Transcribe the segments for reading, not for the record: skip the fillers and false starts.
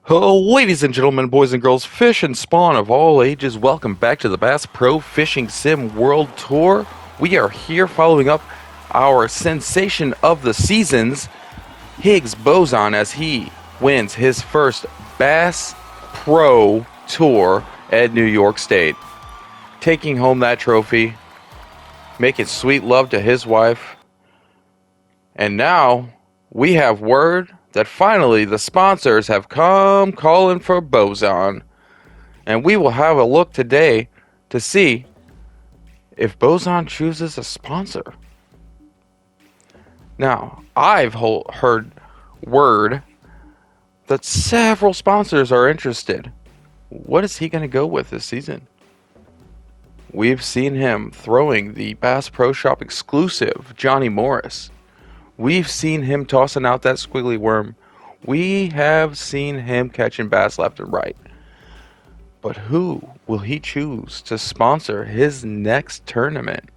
Hello, ladies and gentlemen, boys and girls, fish and spawn of all ages, welcome back to the Bass Pro Fishing Sim World Tour. We are here following up our sensation of the seasons, Higgs Boson, as he wins his first Bass Pro Tour at New York State. Taking home that trophy, making sweet love to his wife, and now we have word that finally the sponsors have come calling for Boson. And we will have a look today to see if Boson chooses a sponsor. Now, I've heard word that several sponsors are interested. What is he going to go with this season? We've seen him throwing the Bass Pro Shop exclusive Johnny Morris. We've seen him tossing out that squiggly worm. We have seen him catching bass left and right. But who will he choose to sponsor his next tournament?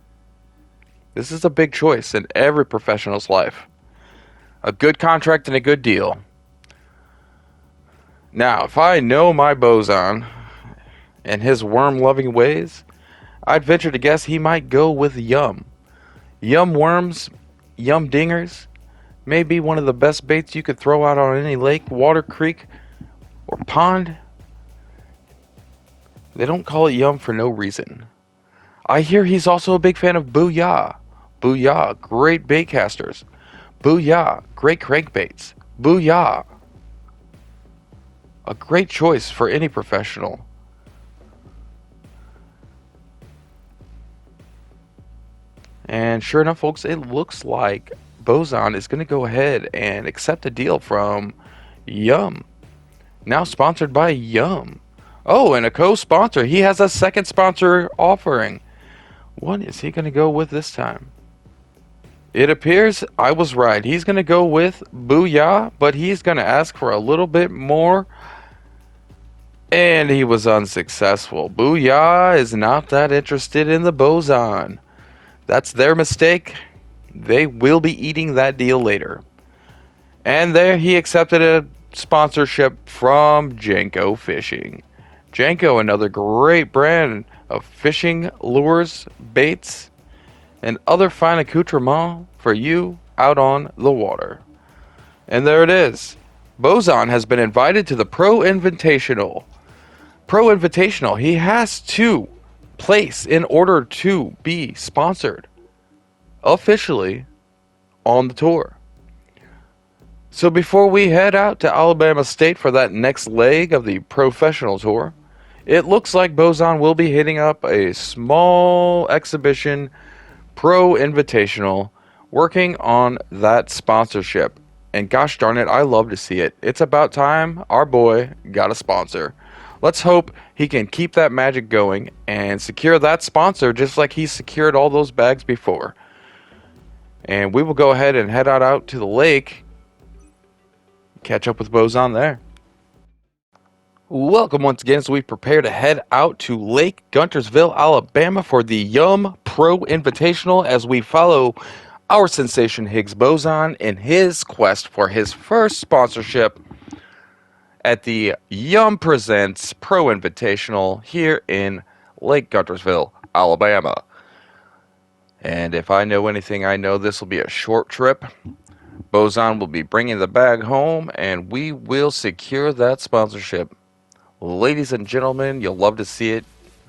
This is a big choice in every professional's life. A good contract and a good deal. Now, if I know my Boson and his worm-loving ways, I'd venture to guess he might go with Yum. Yum worms, Yum dingers, may be one of the best baits you could throw out on any lake, water, creek, or pond. They don't call it Yum for no reason. I hear he's also a big fan of Booyah. Booyah, great bait casters. Booyah, great crankbaits. Booyah, a great choice for any professional. And sure enough, folks, it looks like Boson is going to go ahead and accept a deal from Yum. Now sponsored by Yum. Oh, and a co-sponsor. He has a second sponsor offering. What is he going to go with this time? It appears I was right. He's going to go with Booyah, but he's going to ask for a little bit more. And he was unsuccessful. Booyah is not that interested in the Boson. That's their mistake. They will be eating that deal later. And there he accepted a sponsorship from Jenko Fishing. Jenko, another great brand of fishing lures, baits, and other fine accoutrements for you out on the water. And there it is. Boson has been invited to the Pro Invitational. Pro Invitational, he has to place in order to be sponsored officially on the tour. So before we head out to Alabama State for that next leg of the professional tour, it looks like Boson will be hitting up a small exhibition Pro Invitational, working on that sponsorship. And gosh darn it, I love to see it. It's about time our boy got a sponsor. Let's hope he can keep that magic going and secure that sponsor just like he secured all those bags before. And we will go ahead and head out to the lake, catch up with Boson there. Welcome once again as we prepare to head out to Lake Guntersville, Alabama for the Yum Pro Invitational as we follow our sensation Higgs Boson in his quest for his first sponsorship at the Yum Presents Pro Invitational here in Lake Guntersville, Alabama. And if I know anything, I know this will be a short trip. Boson will be bringing the bag home, and we will secure that sponsorship. Ladies and gentlemen, you'll love to see it.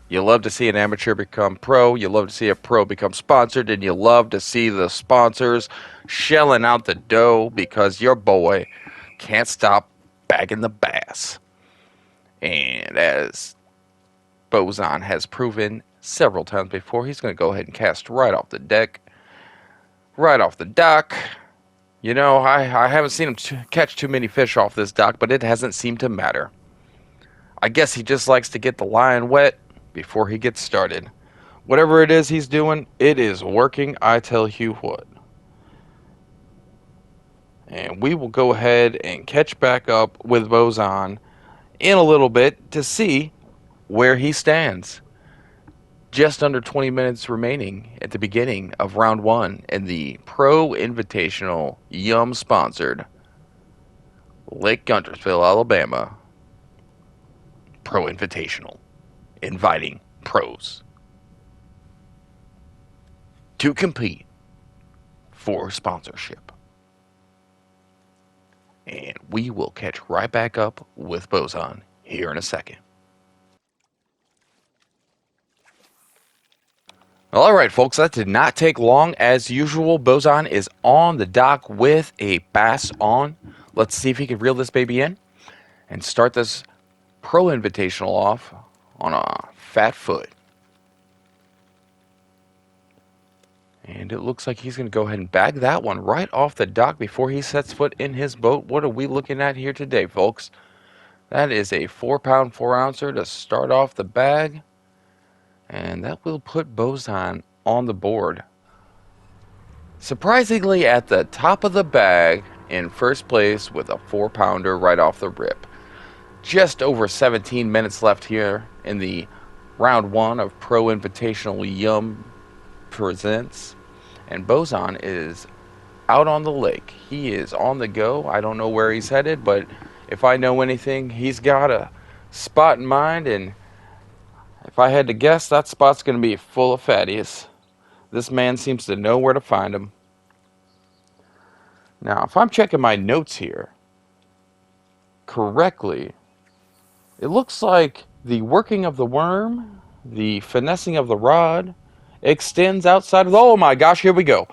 You love to see an amateur become pro. You love to see a pro become sponsored, and you love to see the sponsors shelling out the dough because your boy can't stop bagging the bass. And as Boson has proven several times before, he's going to go ahead and cast right off the deck, right off the dock. You know, I haven't seen him catch too many fish off this dock, but it hasn't seemed to matter. I guess he just likes to get the line wet before he gets started. Whatever it is he's doing, it is working, I tell you what. And we will go ahead and catch back up with Boson in a little bit to see where he stands. Just under 20 minutes remaining at the beginning of round one in the Pro Invitational Yum sponsored Lake Guntersville, Alabama Pro Invitational, inviting pros to compete for sponsorship. And we will catch right back up with Boson here in a second. All right, folks, that did not take long. As usual, Boson is on the dock with a bass on. Let's see if he can reel this baby in and start this Pro Invitational off on a fat foot. And it looks like he's going to go ahead and bag that one right off the dock before he sets foot in his boat. What are we looking at here today, folks? That is a 4-pound 4-ouncer to start off the bag. And that will put Boson on the board. Surprisingly at the top of the bag in first place with a 4-pounder right off the rip. Just over 17 minutes left here in the round 1 of Pro Invitational Yum Presents. And Boson is out on the lake. He is on the go. I don't know where he's headed, but if I know anything, he's got a spot in mind, and if I had to guess, that spot's going to be full of fatties. This man seems to know where to find them. Now, if I'm checking my notes here correctly, it looks like the working of the worm, the finessing of the rod, extends outside of the... Oh my gosh, here we go.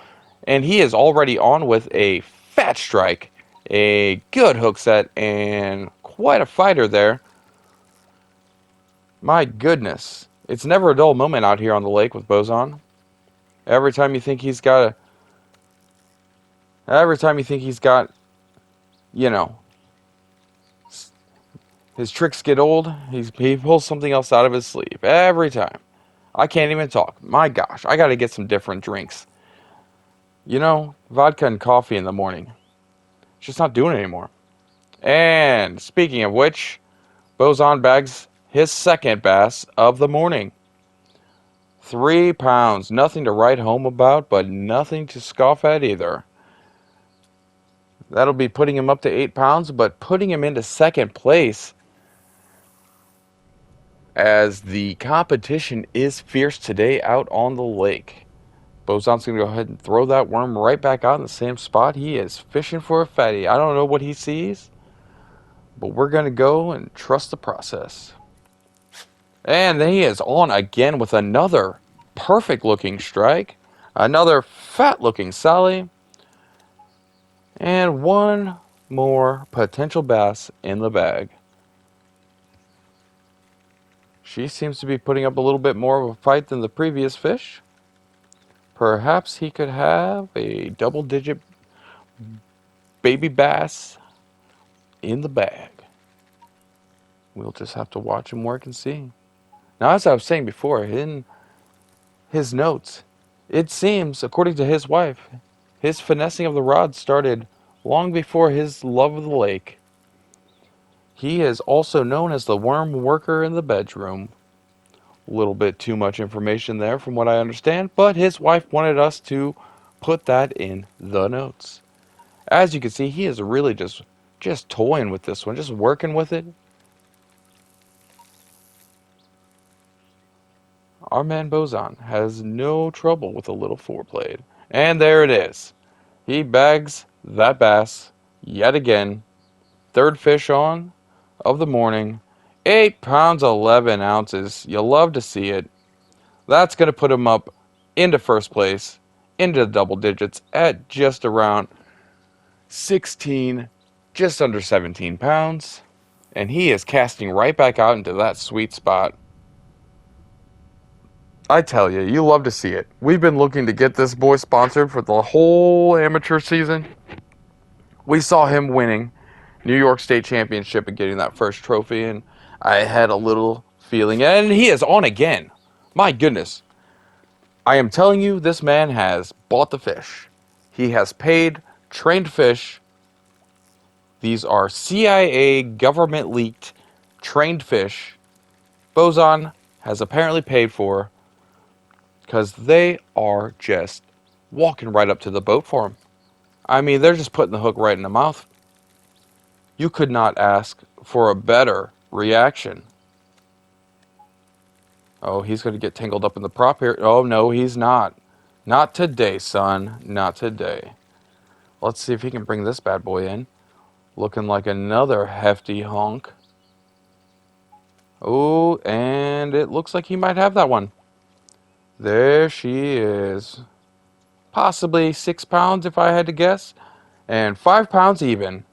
And he is already on with a fat strike, a good hook set, and quite a fighter there. My goodness. It's never a dull moment out here on the lake with Boson. Every time you think he's got, you know, his tricks get old, he pulls something else out of his sleeve. Every time. I can't even talk. My gosh, I got to get some different drinks. You know, vodka and coffee in the morning. It's just not doing it anymore. And speaking of which, Boson bags his second bass of the morning. 3 pounds. Nothing to write home about, but nothing to scoff at either. That'll be putting him up to 8 pounds, but putting him into second place as the competition is fierce today out on the lake. Boson's going to go ahead and throw that worm right back out in the same spot. He is fishing for a fatty. I don't know what he sees, but we're going to go and trust the process. And he is on again with another perfect looking strike. Another fat looking Sally. And one more potential bass in the bag. She seems to be putting up a little bit more of a fight than the previous fish. Perhaps he could have a double-digit baby bass in the bag. We'll just have to watch him work and see. Now, as I was saying before, in his notes, it seems, according to his wife, his finessing of the rod started long before his love of the lake. He is also known as the worm worker in the bedroom. A little bit too much information there from what I understand, but his wife wanted us to put that in the notes. As you can see, he is really just toying with this one, just working with it. Our man Boson has no trouble with a little foreplay. And there it is. He bags that bass yet again. Third fish on of the morning. 8 pounds 11 ounces. You love to see it. That's going to put him up into first place, into the double digits at just around 16, just under 17 pounds. And he is casting right back out into that sweet spot. I tell you, you love to see it. We've been looking to get this boy sponsored for the whole amateur season. We saw him winning New York State Championship and getting that first trophy, and I had a little feeling, and he is on again. My goodness. I am telling you, this man has bought the fish. He has paid trained fish. These are CIA government leaked trained fish Boson has apparently paid for, because they are just walking right up to the boat for him. I mean, they're just putting the hook right in the mouth. You could not ask for a better reaction. Oh, he's going to get tangled up in the prop here. Oh, no, he's not. Not today, son. Not today. Let's see if he can bring this bad boy in. Looking like another hefty honk. Oh, and it looks like he might have that one. There she is. Possibly 6 pounds if I had to guess. And 5 pounds even.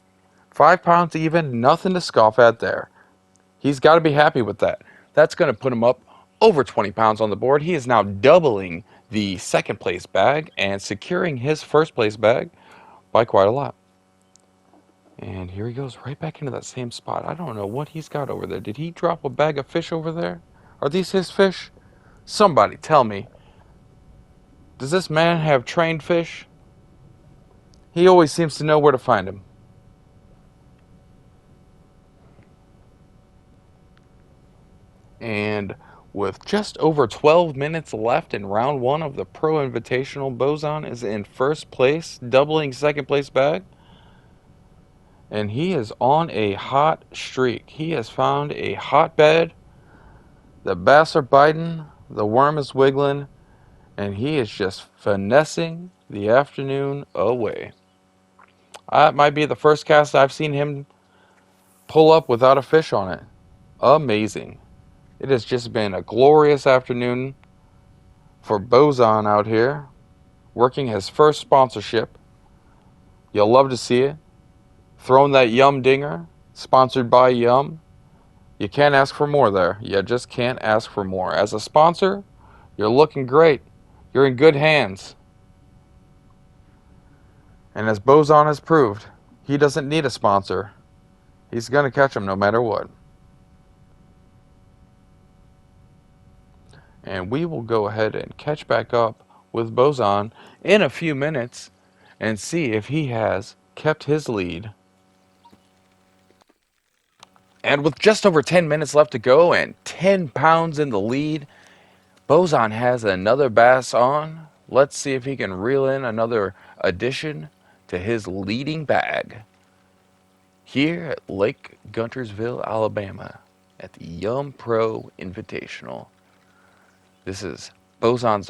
5 pounds even. Nothing to scoff at there. He's got to be happy with that. That's going to put him up over 20 pounds on the board. He is now doubling the second place bag and securing his first place bag by quite a lot. And here he goes right back into that same spot. I don't know what he's got over there. Did he drop a bag of fish over there? Are these his fish? Somebody tell me. Does this man have trained fish? He always seems to know where to find him. And with just over 12 minutes left in round one of the Pro Invitational, Bozon is in first place, doubling second place bag. And he is on a hot streak. He has found a hotbed. The bass are biting, the worm is wiggling, and he is just finessing the afternoon away. That might be the first cast I've seen him pull up without a fish on it. Amazing. It has just been a glorious afternoon for Bozon out here, working his first sponsorship. You'll love to see it. Throwing that Yum Dinger, sponsored by Yum. You can't ask for more there. You just can't ask for more. As a sponsor, you're looking great. You're in good hands. And as Bozon has proved, he doesn't need a sponsor. He's going to catch them no matter what. And we will go ahead and catch back up with Bozon in a few minutes and see if he has kept his lead. And with just over 10 minutes left to go and 10 pounds in the lead, Bozon has another bass on. Let's see if he can reel in another addition to his leading bag here at Lake Guntersville, Alabama at the Yum Pro Invitational. This is Bozon's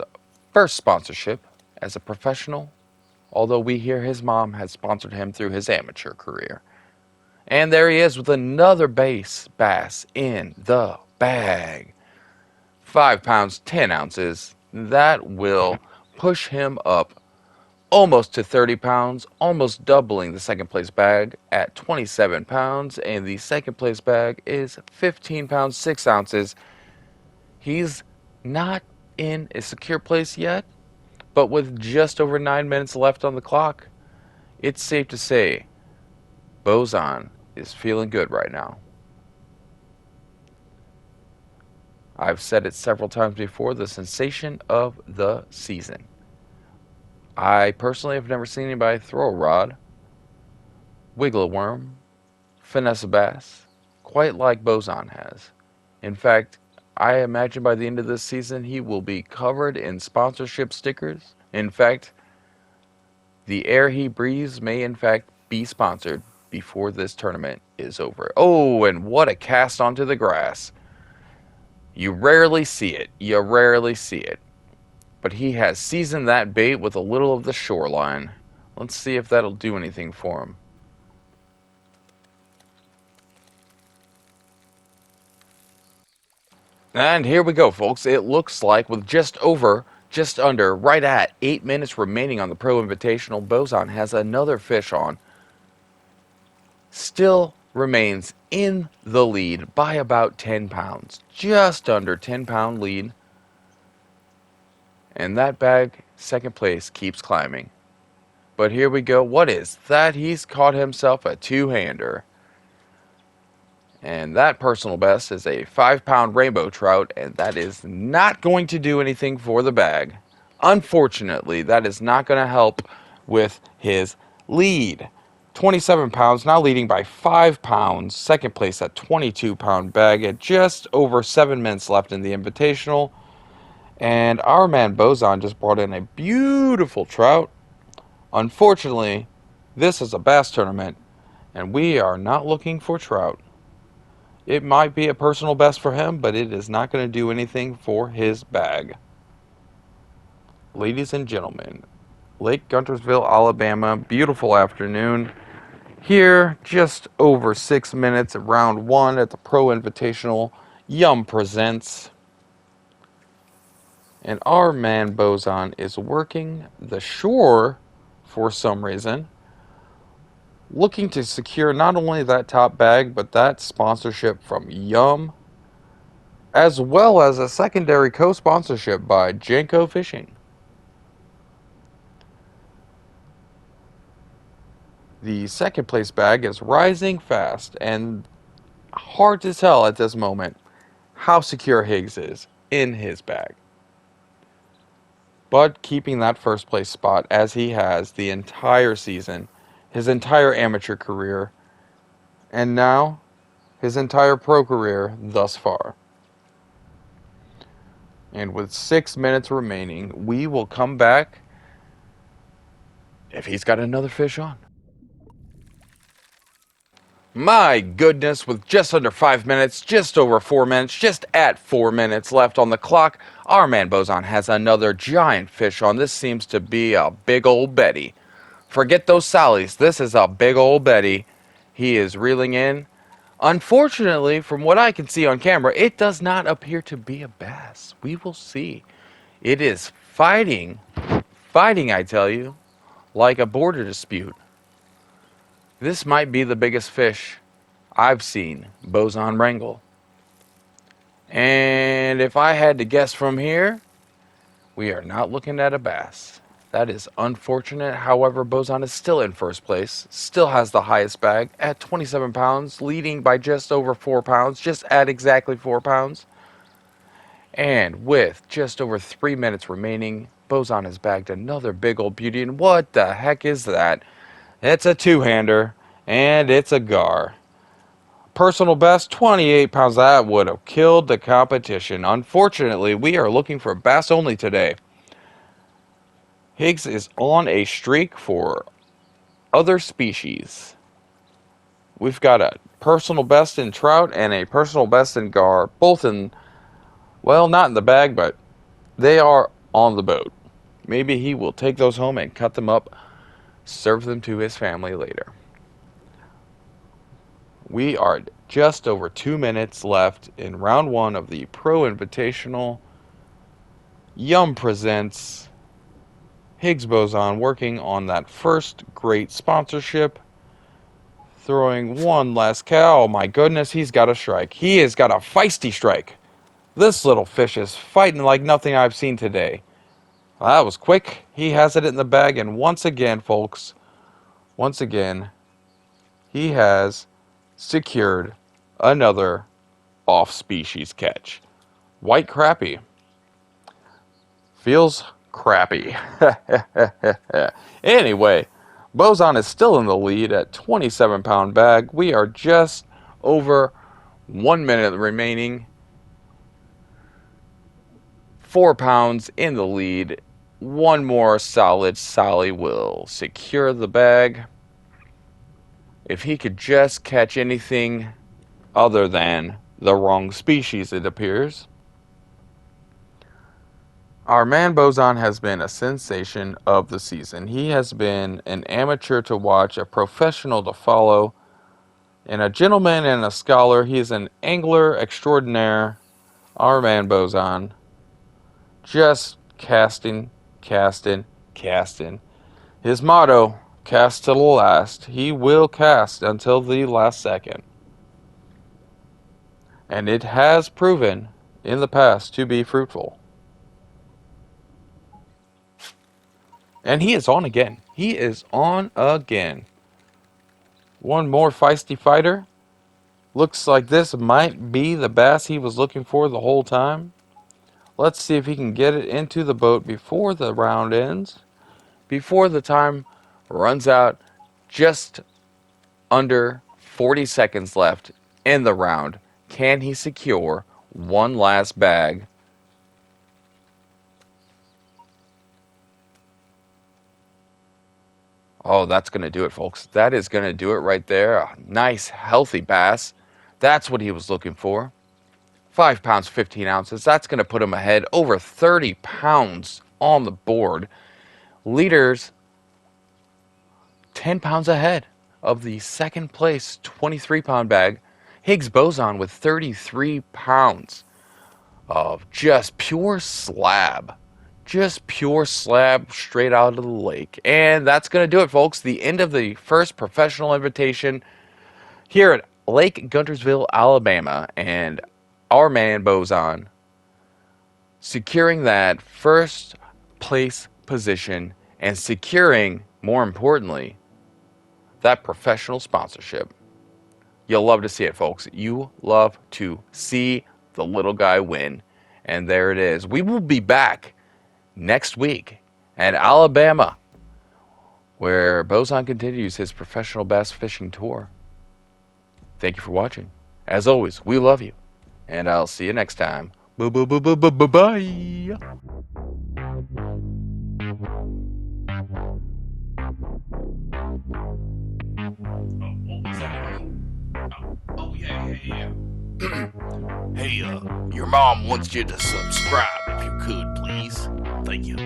first sponsorship as a professional, although we hear his mom has sponsored him through his amateur career. And there he is with another bass in the bag. 5 pounds, 10 ounces. That will push him up almost to 30 pounds, almost doubling the second place bag at 27 pounds. And the second place bag is 15 pounds, 6 ounces. He's not in a secure place yet, but with just over 9 minutes left on the clock, it's safe to say Bozon is feeling good right now. I've said it several times before, the sensation of the season. I personally have never seen anybody throw a rod, wiggle a worm, finesse a bass, quite like Bozon has. In fact, I imagine by the end of this season, he will be covered in sponsorship stickers. In fact, the air he breathes may in fact be sponsored before this tournament is over. Oh, and what a cast onto the grass. You rarely see it. You rarely see it. But he has seasoned that bait with a little of the shoreline. Let's see if that'll do anything for him. And here we go, folks. It looks like with just under, right at 8 minutes remaining on the Pro Invitational, Bozon has another fish on. Still remains in the lead by about 10 pounds. Just under 10-pound lead. And that bag, second place, keeps climbing. But here we go. What is that? He's caught himself a two-hander. And that personal best is a 5-pound rainbow trout, and that is not going to do anything for the bag. Unfortunately, that is not going to help with his lead. 27 pounds, now leading by 5 pounds. Second place at 22-pound bag at just over 7 minutes left in the Invitational. And our man Bozon just brought in a beautiful trout. Unfortunately, this is a bass tournament, and we are not looking for trout. It might be a personal best for him, but it is not going to do anything for his bag. Ladies and gentlemen, Lake Guntersville, Alabama, beautiful afternoon. Here, just over 6 minutes of round one at the Pro Invitational. Yum presents. And our man Boson is working the shore for some reason, looking to secure not only that top bag, but that sponsorship from Yum, as well as a secondary co-sponsorship by Jenko Fishing. The second place bag is rising fast, and hard to tell at this moment how secure Higgs is in his bag. But keeping that first place spot as he has the entire season, his entire amateur career, and now his entire pro career thus far. And with 6 minutes remaining, we will come back if he's got another fish on. My goodness, with just under 5 minutes, just over 4 minutes, just at 4 minutes left on the clock, our man Boson has another giant fish on. This seems to be a big old Betty. Forget those Sallies. This is a big old Betty. He is reeling in. Unfortunately, from what I can see on camera, it does not appear to be a bass. We will see. It is fighting, I tell you, like a border dispute. This might be the biggest fish I've seen Boson wrangle. And if I had to guess from here, we are not looking at a bass. That is unfortunate. However, Boson is still in first place, still has the highest bag at 27 pounds, leading by just over 4 pounds, just at exactly 4 pounds. And with just over 3 minutes remaining, Boson has bagged another big old beauty. And what the heck is that? It's a two-hander, and it's a gar. Personal best, 28 pounds. That would have killed the competition. Unfortunately, we are looking for bass only today. Higgs is on a streak for other species. We've got a personal best in trout and a personal best in gar, both in, well, not in the bag, but they are on the boat. Maybe he will take those home and cut them up, serve them to his family later. We are just over 2 minutes left in round one of the Pro Invitational. Yum presents Higgs Boson working on that first great sponsorship. Throwing one last cow. Oh my goodness, he's got a strike. He has got a feisty strike. This little fish is fighting like nothing I've seen today. Well, that was quick. He has it in the bag, and once again, folks, once again, he has secured another off-species catch. White crappie. Feels crappy. Anyway, Boson is still in the lead at 27-pound bag. We are just over 1 minute remaining. 4 pounds in the lead. One more solid Sally will secure the bag. If he could just catch anything other than the wrong species, it appears. Our man Boson has been a sensation of the season. He has been an amateur to watch, a professional to follow, and a gentleman and a scholar. He is an angler extraordinaire. Our man Boson. Just casting, casting, casting. His motto, cast to the last. He will cast until the last second. And it has proven in the past to be fruitful. And he is on again. He is on again. One more feisty fighter. Looks like this might be the bass he was looking for the whole time. Let's see if he can get it into the boat before the round ends. Before the time runs out. Just under 40 seconds left in the round. Can he secure one last bag? Oh, that's going to do it, folks. That is going to do it right there. A nice, healthy bass. That's what he was looking for. 5 pounds, 15 ounces. That's going to put him ahead over 30 pounds on the board. Leaders 10 pounds ahead of the second place 23-pound bag. Higgs Boson with 33 pounds of just pure slab. Just pure slab straight out of the lake. And that's going to do it, folks. The end of the first professional invitation here at Lake Guntersville, Alabama. And our man Boson securing that first place position and securing, more importantly, that professional sponsorship. You'll love to see it, folks. You love to see the little guy win. And there it is. We will be back next week at Alabama, where Boson continues his professional bass fishing tour. Thank you for watching. As always, we love you. And I'll see you next time. Bye. Hey, your mom wants you to subscribe if you could, please. Thank you.